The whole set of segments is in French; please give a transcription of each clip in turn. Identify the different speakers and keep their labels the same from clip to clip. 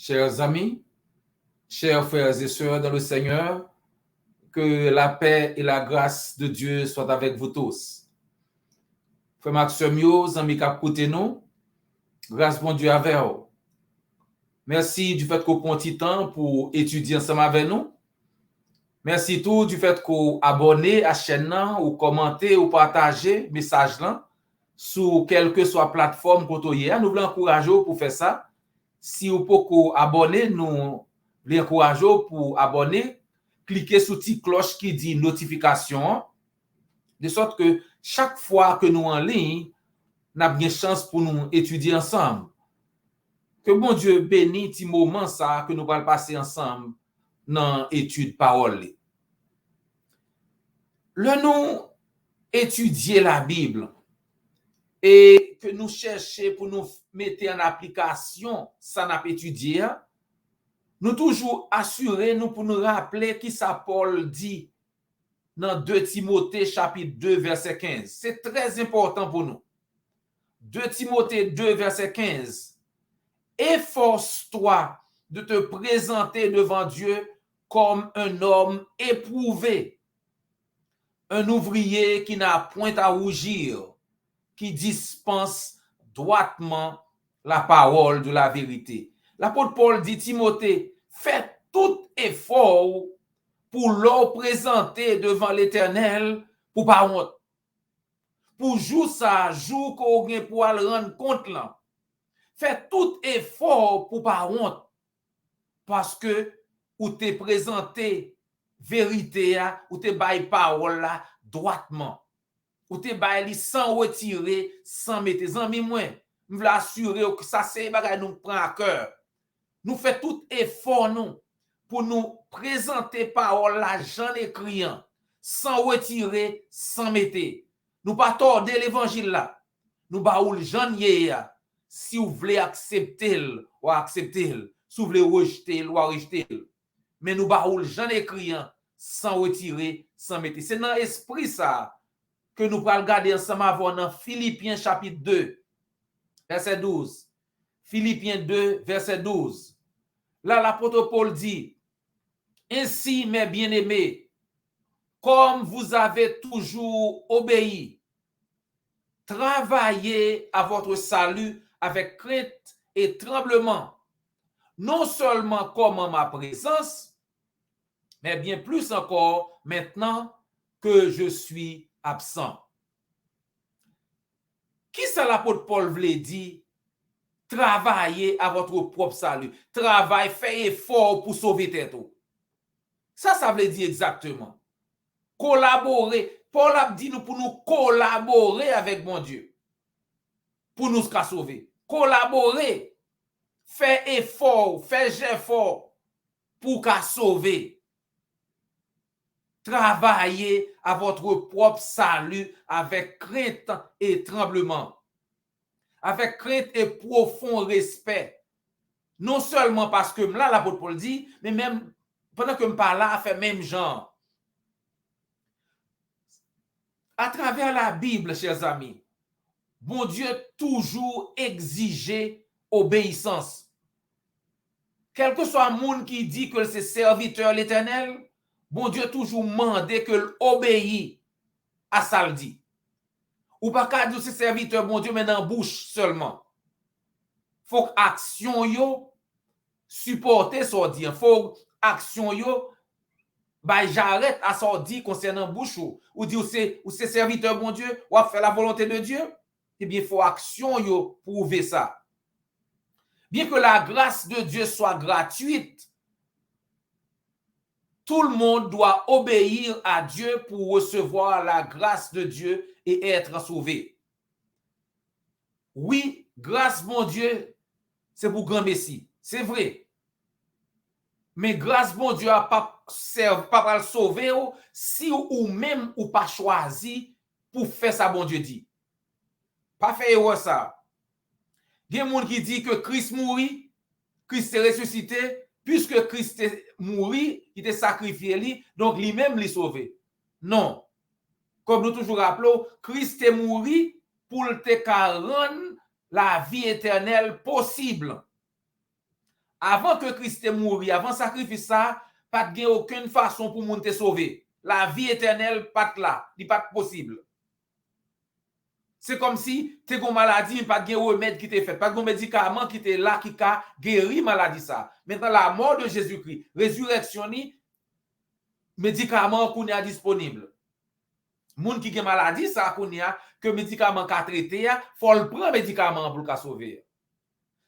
Speaker 1: Chers amis, chers frères et sœurs dans le Seigneur, que la paix et la grâce de Dieu soient avec vous tous. Frère Maxime, amis qui écoutent nous, grâce bon Dieu avec vous. Merci du fait qu'on prend petit temps pour étudier ensemble avec nous. Merci tout du fait qu'on abonnez à la chaîne, ou commentez ou partagez message là sur quelle que soit plateforme qu'on est. Nous voulons encourager pour faire ça. Si vous pouvez abonner, nous voulons encourager pour abonner. Cliquez sur la petite cloche qui dit notification, de sorte que chaque fois que nous en ligne, nous avons une chance pour nous étudier ensemble. Que bon Dieu bénisse ce moment ça que nous allons passer ensemble dans l'étude parole. Le nous étudier la Bible et que nous cherchons pour nous mettre en application ça n'a pas étudié, nous toujours assurer nous pour nous rappeler qui ça Paul dit dans 2 Timothée chapitre 2 verset 15. C'est très important pour nous. 2 Timothée 2 verset 15. Efforce-toi de te présenter devant Dieu comme un homme éprouvé, un ouvrier qui n'a point à rougir, qui dispense droitement la parole de la vérité. L'apôtre Paul dit, Timothée, fais tout effort pour le présenter devant l'Éternel pour pas honte. Pour jouer ça, jour qu'on gagne pour le rendre compte là. Fais tout effort pour pas honte. Parce que ou te présenté vérité ou te bail parole là droitement. Ou te bail sans retirer, sans mettre en moi. Je veux assurer que ça c'est bagay nous prend à cœur. Nous fait tout effort nous pour nous présenter parole là Jean écriant sans retirer, sans mettre. Nous pas torder l'évangile là. Nous ba ou Jean hier si vous voulez accepter ou accepter, si vous voulez rejeter ou rejeter. Mais nous ba ou Jean écriant sans retirer, sans mettre. C'est dans l'esprit ça que nous allons regarder ensemble avant dans Philippiens chapitre 2 verset 12. Philippiens 2 verset 12. Là l'apôtre Paul dit: ainsi mes bien-aimés, comme vous avez toujours obéi, travaillez à votre salut avec crainte et tremblement, non seulement comme en ma présence, mais bien plus encore maintenant que je suis absent. Qui ça l'apôtre Paul voulait dire? Travaillez à votre propre salut. Travaille, faites effort pour sauver tête. Ça veut dire exactement. Collaborer. Paul a dit nous pour nous collaborer avec mon Dieu. Pour nous sauver. Collaborer. Faire effort, faire effort pour qu'à sauver. Travaillez à votre propre salut avec crainte et tremblement. Avec crainte et profond respect. Non seulement parce que là, l'apôtre Paul dit, mais même pendant que je parle là, fait même genre. À travers la Bible, chers amis, bon Dieu toujours exigeait obéissance. Quel que soit le monde qui dit que c'est serviteur l'Éternel, bon Dieu toujours demandé que l'obéit à ça le dit. Ou pas qu'à dire c'est serviteur bon Dieu mais dans la bouche seulement. Faut que action yo supporter ça dit. Faut action yo bah j'arrête à ça dit concernant bouche ou dit ou c'est serviteur bon Dieu ou à faire la volonté de Dieu. Eh bien faut action yo prouver ça. Bien que la grâce de Dieu soit gratuite, tout le monde doit obéir à Dieu pour recevoir la grâce de Dieu et être sauvé. Oui, grâce mon Dieu, c'est pour grand Messie. C'est vrai. Mais grâce mon Dieu a pas le sauver si ou même ou pas choisi pour faire ça bon Dieu dit. Pas faire ça. Il y a des gens qui disent que Christ mourit, Christ est ressuscité, puisque Christ est mort, il est sacrifié, donc lui-même l'est sauvé. Non. Comme nous toujours rappelons, Christ est mort pour te rendre la vie éternelle possible. Avant que Christ te mouri, avant sacrifice ça, pas de aucune façon pour moun te sauver. La vie éternelle pas là, n'est pas possible. C'est comme si tu as une maladie, pas de remède qui t'est fait, pas de médicament qui t'est là, qui a guéri maladie ça. Maintenant, la mort de Jésus-Christ, résurrection, médicament qu'on a disponible. Moun qui a maladie, ça qu'on a, que médicament qu'a traité, faut le prendre médicament pour le sauver.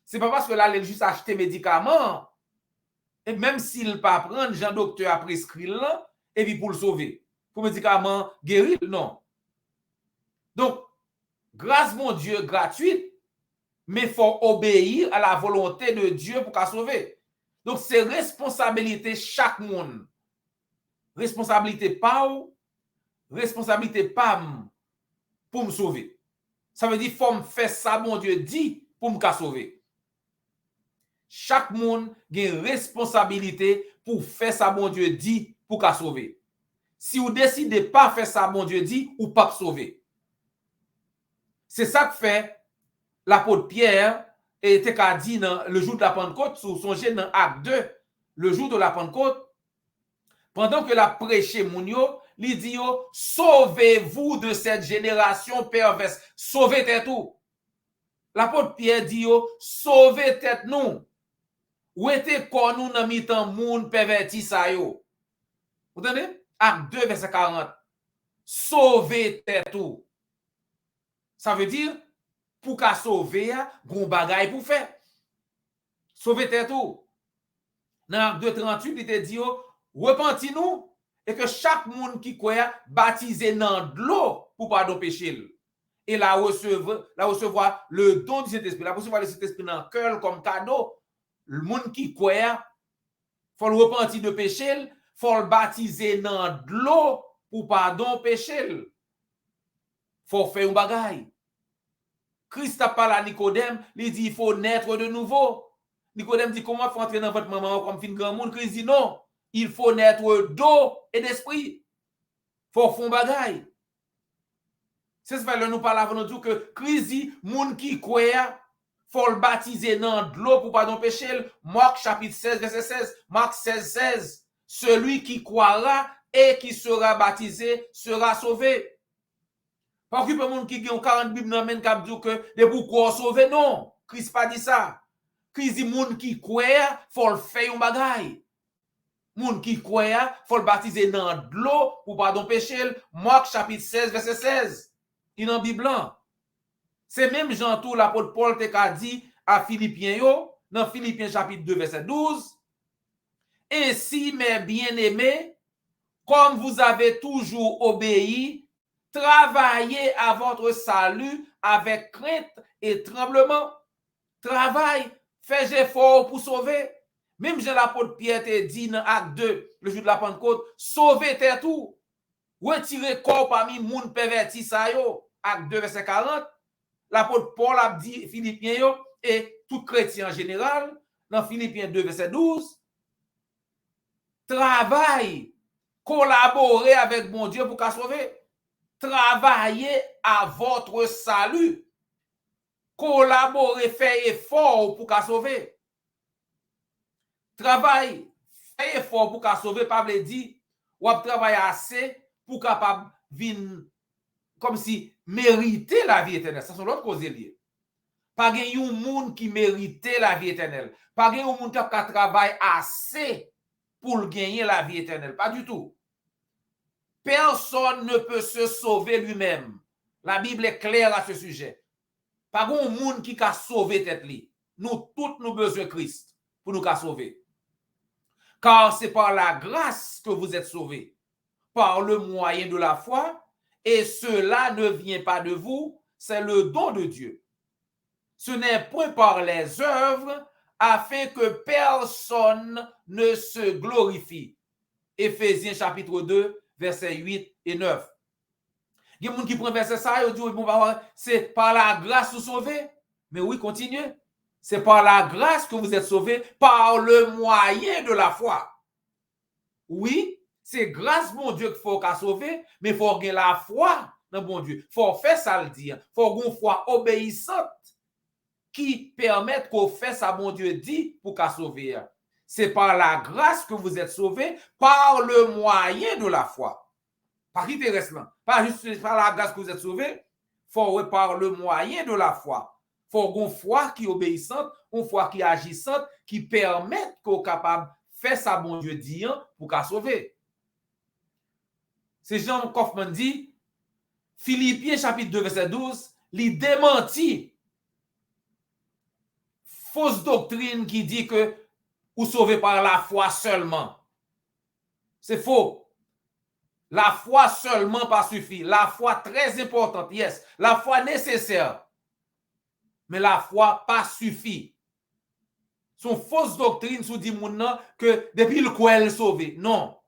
Speaker 1: C'est pas parce que là, il juste acheter médicament, et même s'il pas prendre, Jean docteur a prescrit là, et puis pour le sauver. Pour médicament guérir, non. Donc, grâce, mon Dieu, gratuite, mais il faut obéir à la volonté de Dieu pour qu'à sauver. Donc, c'est responsabilité chaque monde. Responsabilité pas ou, responsabilité pas pour me sauver. Ça veut dire qu'il faut me faire ça, mon Dieu dit, pour me sauver. Chaque monde a une responsabilité pour faire ça, mon Dieu dit, pour qu'à sauver. Si vous décidez pas faire ça, mon Dieu dit, ou pas sauver. C'est ça que fait l'apôtre Pierre et te qu'a dit dans le jour de la Pentecôte, sous son gène dans Acte 2, le jour de la Pentecôte, pendant que la prêché Mounio, il dit, sauvez-vous de cette génération perverse, sauvez tête tout. L'apôtre Pierre dit, sauvez tête nous. Où était quoi nous dans mi-temps moun perverti ça yo? Vous entendez? Acte 2, verset 40. Sauvez tête tout. Ça veut dire, pour qu'à sauver, bon bagay pour faire. Sauver tête tout. Dans 2:38, il te dit, repentis-nous et que chaque monde qui croit baptisé dans de l'eau pour pardon péché. Et la recevoir le don du Saint-Esprit. La recevoir le Saint-Esprit dans le cœur comme cadeau. Le monde qui croit, faut le repentir de péché, faut le baptiser dans de l'eau pour pardon péché. Faut faire un bagay. Christ a parlé à Nicodème, il dit il faut naître de nouveau. Nicodème dit comment faut entrer dans votre maman comme fin grand monde. Christ dit non, il faut naître d'eau et d'esprit. Faut faire un bagay. C'est ça que nous parlons avant nous que Christ dit monde qui croit faut le baptiser dans de l'eau pour pardon péché. Marc chapitre 16 verset 16. Marc 16 16. Celui qui croira et qui sera baptisé sera sauvé. Pas que le monde qui a 40 Bibles dans men cap dit que de pourquoi sauver non. Christ pas dit ça. Christ dit monde qui croit faut le faire un bagay. Monde qui croit faut le baptiser dans de l'eau pour pardon péché. Marc chapitre 16 verset 16. Il en Bible. C'est même Jean tout l'apôtre Paul te dit à Philippiens dans Philippiens chapitre 2 verset 12. Ainsi mes bien-aimés, comme vous avez toujours obéi, travaillez à votre salut avec crainte et tremblement. Travaille, faites effort pour sauver. Même Jean l'apôtre Pierre te dit dans Acte 2, le jour de la Pentecôte, sauvez tes tout. Retirez corps parmi moun perverti sa yo. Acte 2 verset 40. L'apôtre Paul a dit Philippiens et tout chrétien en général, dans Philippiens 2, verset 12, travaille, collaborez avec mon Dieu pour qu'à sauver. Travaillez à votre salut. Collaborez, faites effort pour qu'à sauver. Travaille, faites effort pour qu'à sauver, pas veut dire, ou travailler assez pour capable venir comme si mériter la vie éternelle. Ça, c'est l'autre cause liée. Pas de monde qui mérite la vie éternelle. Pas de monde qui a travaillé assez pour gagner la vie éternelle. Pas du tout. Personne ne peut se sauver lui-même. La Bible est claire à ce sujet. Pas de monde qui a sauvé tête li. Nous tous nous besoin de Christ pour nous sauver. Car c'est par la grâce que vous êtes sauvés. Par le moyen de la foi. Et cela ne vient pas de vous, c'est le don de Dieu. Ce n'est point par les œuvres, afin que personne ne se glorifie. Éphésiens chapitre 2, versets 8 et 9. Il y a des gens qui prennent verset ça et disent, c'est par la grâce que vous sauvez. Mais oui, continuez. C'est par la grâce que vous êtes sauvés, par le moyen de la foi. Oui. C'est grâce mon Dieu qu'il faut qu'à sauver, mais il faut avoir la foi dans mon Dieu. Il faut faire ça le dire. Il faut avoir une foi obéissante qui permettent qu'on fait ça, bon Dieu dit, pour qu'à sauver. C'est par la grâce que vous êtes sauvés, par le moyen de la foi. Pas qui te reste là. Pas juste par la grâce que vous êtes sauvés, faut par le moyen de la foi. Faut une foi qui est obéissante, une foi qui est agissante, qui permet qu'on est capable de faire ça, bon Dieu dit, pour qu'à sauver. C'est Jean Kaufman dit, Philippiens chapitre 2, verset 12, il démentit fausse doctrine qui dit que vous sauvez par la foi seulement. C'est faux. La foi seulement pas suffit. La foi très importante, yes. La foi nécessaire. Mais la foi pas suffit. Son fausse doctrine sous dit moun que depuis le quoi elle sauvé. Non.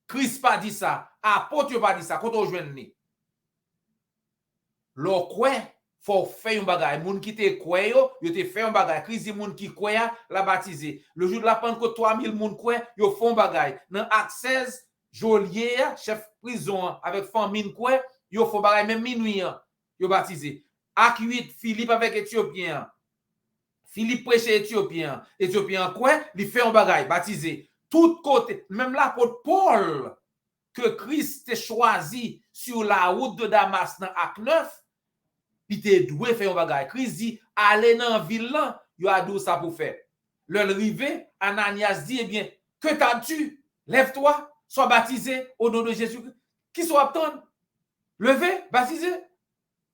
Speaker 1: Christ pas dit ça. Apôtre pas dit ça. Quand on joue ni. Le quoi faut faire un bagage. Moun qui te quoi yo te fait un bagage. Christ dit moun qui quoi la baptisé. Le jour de la Pentecôte 3000 moun quoi yo font bagage. Dans Acte 16 Jolier, chef prison avec famine quoi, yo font bagay même minuit yo baptisé. Acte 8 Philippe avec Éthiopien. Philippe prêche Éthiopien. Éthiopien quoi, il fait un bagay baptisé. Tout côté, même l'apôtre Paul que Christ a choisi sur la route de Damas dans Acte 9, il te doué faire un bagay. Christ dit allez dans ville là, yo a dit ça pour faire. Le rivé, Ananias dit eh bien, que t'as-tu? Lève-toi. Soit baptisé au nom de Jésus. Qui soit attendre? Levé, baptisé.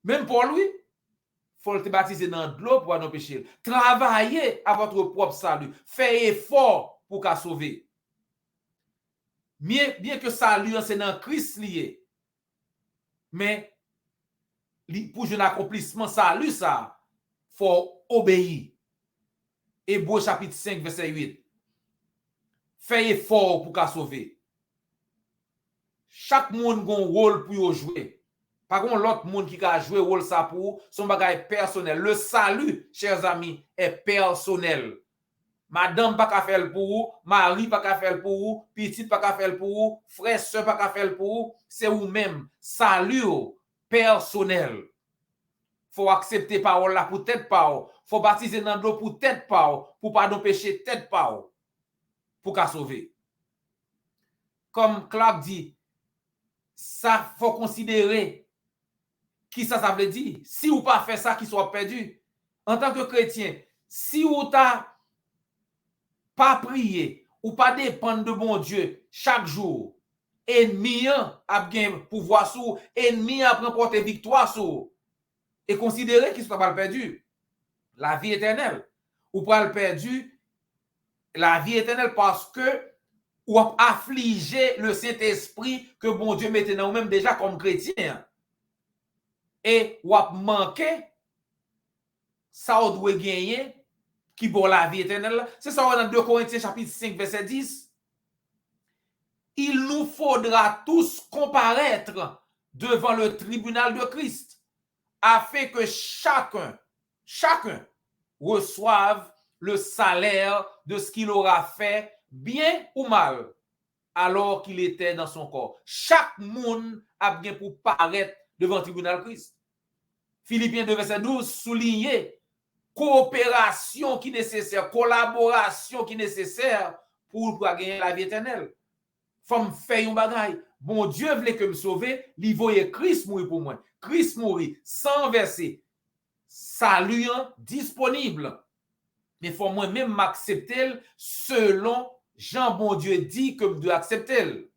Speaker 1: Même pour lui, il faut te baptiser dans l'eau pour nos péchés. Travaillez à votre propre salut. Faites effort pour qu'à sauver. Bien que salut, c'est dans Christ lié. Mais pour un accomplissement salut, ça, il faut obéir. Hébreux chapitre 5, verset 8. Faites effort pour qu'à sauver. Chaque monde a un rôle pour jouer. Par contre, l'autre monde qui a joué rôle ça pour son bagage personnel. Le salut, chers amis, est personnel. Madame pas qu'à faire pour vous, mari pas qu'à faire pour vous, petite pas qu'à faire pour vous, frère, soeur pas qu'à faire pour vous, c'est vous-même. Salut personnel. Faut accepter parole là pour tête parole. Faut baptiser dans l'eau pour tête parole, pour pardon péché tête parole. Pour qu'à sauver. Comme Clark dit, ça faut considérer qui ça veut dire. Si ou pas fait ça, qui soit perdu. En tant que chrétien, si ou t'as pas prié ou pas dépendre de bon Dieu chaque jour, ennemi a bien pouvoir sur, ennemi a remporté victoire sur, et considérer qu'il soit pas perdu. La vie éternelle. Ou pas le perdu, la vie éternelle parce que ou affliger le Saint-Esprit que bon Dieu mettait dans nous-mêmes déjà comme chrétien. Et ou manquer ça on doit gagner qui pour la vie éternelle. C'est ça dans 2 Corinthiens chapitre 5 verset 10. Il nous faudra tous comparaître devant le tribunal de Christ afin que chacun reçoive le salaire de ce qu'il aura fait, bien ou mal, alors qu'il était dans son corps. Chaque monde a bien pour paraître devant le tribunal de Christ. Philippiens 2, verset 12, souligner coopération qui est nécessaire, collaboration qui est nécessaire pour gagner la vie éternelle. Faut me faire un bagay. Bon Dieu voulait que me sauver, il voyait Christ mourir pour moi. Christ mourir sans verser. Salut disponible. Mais il faut moi-même m'accepter selon Jean bon Dieu dit que je dois accepter.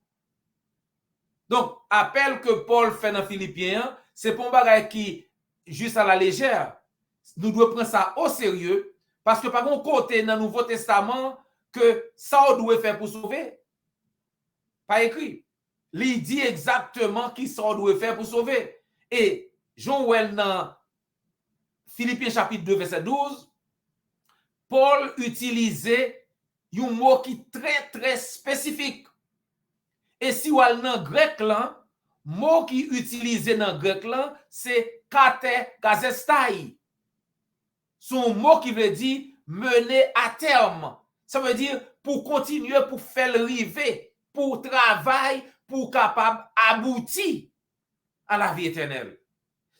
Speaker 1: Donc, appel que Paul fait dans Philippiens, c'est pas un bagay qui juste à la légère. Nous devons prendre ça au sérieux parce que par contre, côté dans le Nouveau Testament, que ça on doit faire pour sauver. Pas écrit. Il dit exactement qui ça on doit faire pour sauver. Et Jean-Wel dans Philippiens chapitre 2, verset 12, Paul utilisait un mot qui est très, très spécifique. Et si vous allez dans le grec, le mot qui est utilisé dans le grec, c'est kate gazestai. C'est un mot qui veut dire mener à terme. Ça veut dire pour continuer, pour faire arriver, pour travailler, pour capable aboutir à la vie éternelle.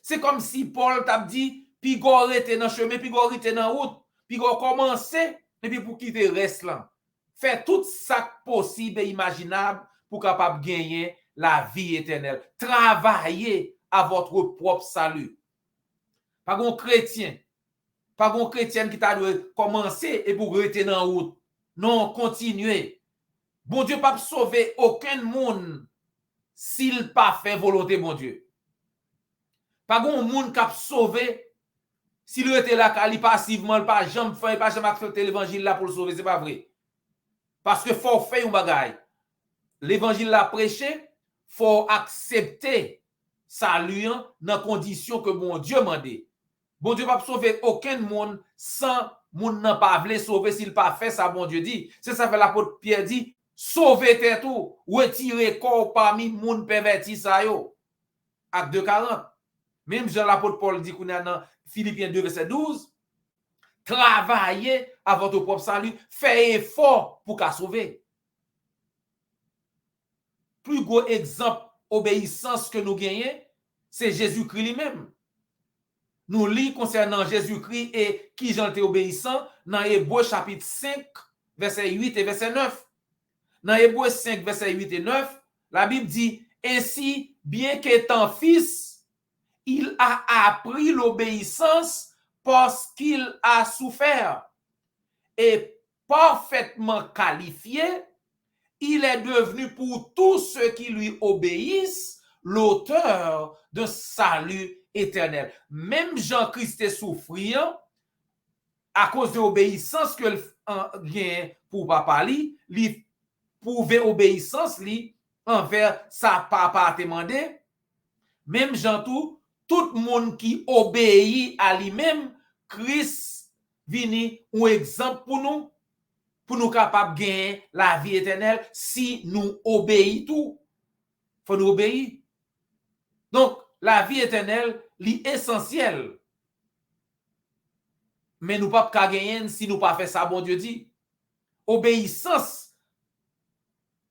Speaker 1: C'est comme si Paul t'a dit, puis go rete dans chemin, puis go rete dans route, puis go commencer, et puis pour quitter reste là. Fait tout ça possible et imaginable pour capable gagner la vie éternelle. Travaillez à votre propre salut. Pas un chrétien, pas un chrétien qui t'a dû commencer et pour rester dans la route. Non, continuez. Bon Dieu pas sauver aucun monde s'il pas fait volonté bon Dieu. Pas un monde qui a sauvé s'il était là, il passivement, il pas jamais fait, il pas jamais accepté l'évangile là pour le sauver, c'est pas vrai. Parce que faut faire un bagage. L'évangile l'a prêché, faut accepter salut dans condition que bon Dieu m'a dit. Bon Dieu va sauver aucun monde sans monde n'a pas voulu sauver s'il pas fait ça bon Dieu dit. C'est ça que l'apôtre Pierre dit, sauvez tête tout, retirez corps parmi monde perverti ça yo. Acte 2:40. Même Jean l'apôtre Paul dit qu'on est dans Philippiens 2 verset 12, travaillez à votre propre salut, faites effort pour qu'à sauver. Plus gros exemple obéissance que nous gagnons, c'est Jésus-Christ lui-même. Nous lisons concernant Jésus-Christ et qui j'en était obéissant dans Hébreux chapitre 5, verset 8 et verset 9. Dans Hébreux 5, verset 8 et 9, la Bible dit, ainsi, bien qu'étant fils, il a appris l'obéissance parce qu'il a souffert. Et parfaitement qualifié, il est devenu pour tous ceux qui lui obéissent l'auteur de salut éternel. Même Jean-Christ est souffrir à cause de l'obéissance que vient pour papa li prouver obéissance li envers sa papa demandé. Même Jean tout le monde qui obéit à lui-même, Christ vini un exemple pour nous capables de gagner la vie éternelle si nous obéissons tout. Il faut nous obéir. Donc, la vie éternelle, est essentielle. Mais nous ne pouvons pas gagner si nous ne pas faire ça, bon Dieu dit. Obéissance,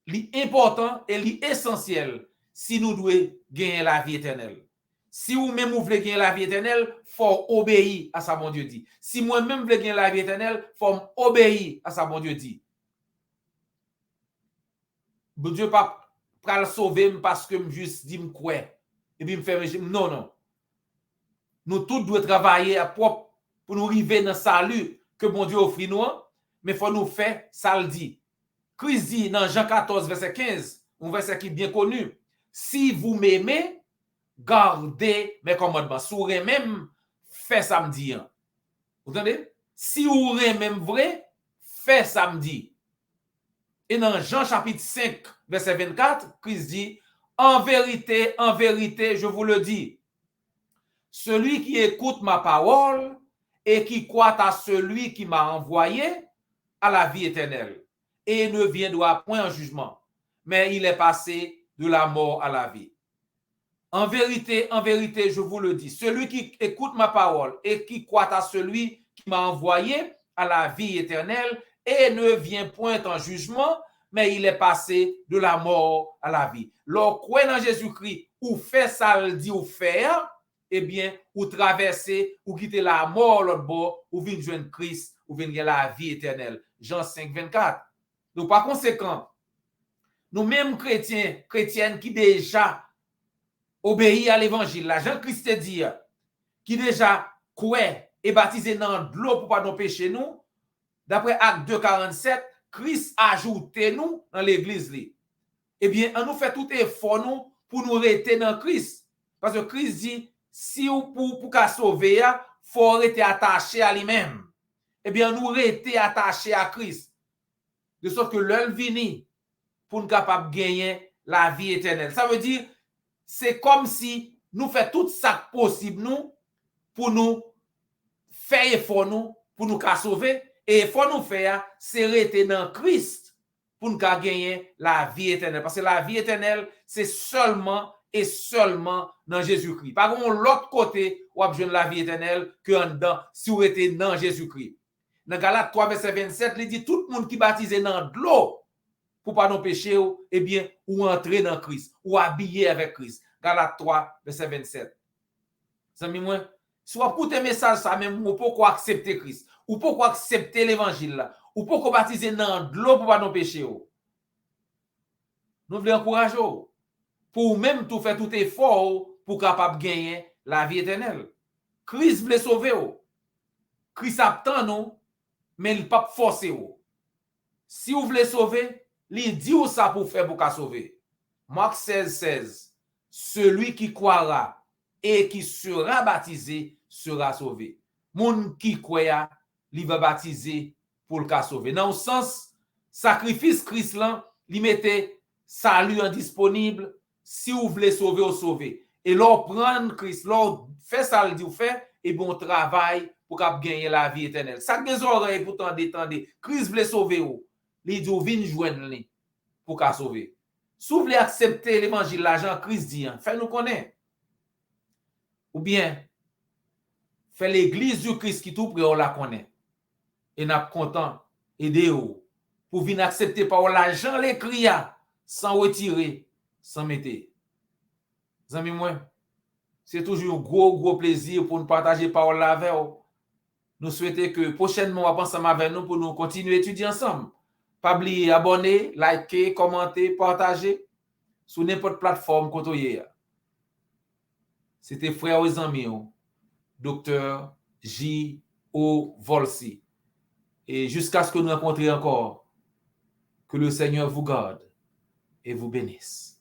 Speaker 1: est important et est essentiel si nous devons gagner la vie éternelle. Si vous-même vous voulez gagner la vie éternelle, il faut obéir à ça, bon Dieu dit. Si moi-même je veux gagner la vie éternelle, il faut obéir à ça, bon Dieu dit. Bon Dieu pas le sauver parce que je juste dis quoi et puis me faire non non. Nous tous devons travailler à propre pour nous arriver dans le salut que bon Dieu offre nous, mais il faut nous faire ça le dit. Christ dit dans Jean 14 verset 15, un verset qui est bien connu, si vous m'aimez, gardez mes commandements. Si vous même fait samedi. Vous entendez? Si vous même vrai, fait samedi. Et dans Jean chapitre 5, verset 24, Christ dit, en vérité, je vous le dis, celui qui écoute ma parole et qui croit à celui qui m'a envoyé a la vie éternelle et ne viendra point en jugement, mais il est passé de la mort à la vie. En vérité, je vous le dis, celui qui écoute ma parole et qui croit à celui qui m'a envoyé a la vie éternelle et ne vient point en jugement, mais il est passé de la mort à la vie. Lorsque vous croyez dans Jésus-Christ, ou fait ça, le dit, ou faire, eh bien, ou traverser, ou quitter la mort l'autre bord, ou venir joindre Christ, ou venir la vie éternelle. Jean 5, 24. Donc, par conséquent, nous-mêmes chrétiennes qui déjà obéissent à l'évangile, la Jean-Christ dit, qui déjà croit et baptisé dans l'eau pour pas nos péchés, nous, d'après Acte 2:47, Christ a ajouté nous dans l'église. Eh bien, on nous fait tout effort nous pour nous rester dans Christ. Parce que Christ dit, si vous pour sauver, il faut rester attaché à lui-même. Eh bien, nous rester attachés à Christ. De sorte que l'heure vini pour nous capables de gagner la vie éternelle. Ça veut dire, c'est comme si nous faisons tout ça possible nous pour nous faire effort nous pour nous sauver. Et il faut nous faire, c'est rester dans Christ pour nous gagner la vie éternelle. Parce que la vie éternelle, c'est seulement et seulement dans Jésus-Christ. Par contre, l'autre côté, on a besoin de la vie éternelle que si vous êtes dans Jésus-Christ. Dans Galates 3, verset 27, il dit tout le monde qui baptise dans de l'eau pour pas nos péchés, eh bien, ou entrer dans Christ, ou habiller avec Christ. Galates 3, verset 27. Ça moi, Si vous écoutez message ça même, ou pourquoi accepter Christ, ou pourquoi accepter l'évangile là, ou pourquoi baptiser dans l'eau pour pas nos péchés. Nous voulons encourager pour même tout faire tout effort pour capable gagner la vie éternelle. Christ voulait sauver. Christ attend nous, mais il ne pas forcer. Si vous voulez sauver, il dit où ça pour faire pour qu'à sauver. Marc 16:16. Celui qui croira et qui sera baptisé sera sauvé. Moun qui croit, il va baptiser pour le cas sauver. Dans le sens, sacrifice Christ là, il mettait salut indisponible. Si vous voulez sauver, vous sauvez. Et l'on prend Christ, l'on fait ça, le dit, vous fait, et bon travail pour gagner la vie éternelle. Ça des oreilles pour t'entendre. Christ voulait sauver vous. Il dit, vin joindre pour qu'à sauver. Si vous voulez accepter l'évangile, l'argent Christ dit, faites-nous connaître. Ou bien, fait l'église du Christ qui tout près, on la connaît. Et n'a content, aider vous. Pour venir accepter par l'argent, l'écrit, sans retirer, sans mettre. Amis moi, c'est toujours un gros plaisir pour nous partager parole avec vous. Nous souhaitons que prochainement, on va ensemble avec nous pour nous continuer à étudier ensemble. Pas oublier abonner, liker, commenter, partager sur n'importe plateforme qu'on a. C'était frère et amis, Dr. J.O. Volsi. Et jusqu'à ce que nous rencontrions encore, que le Seigneur vous garde et vous bénisse.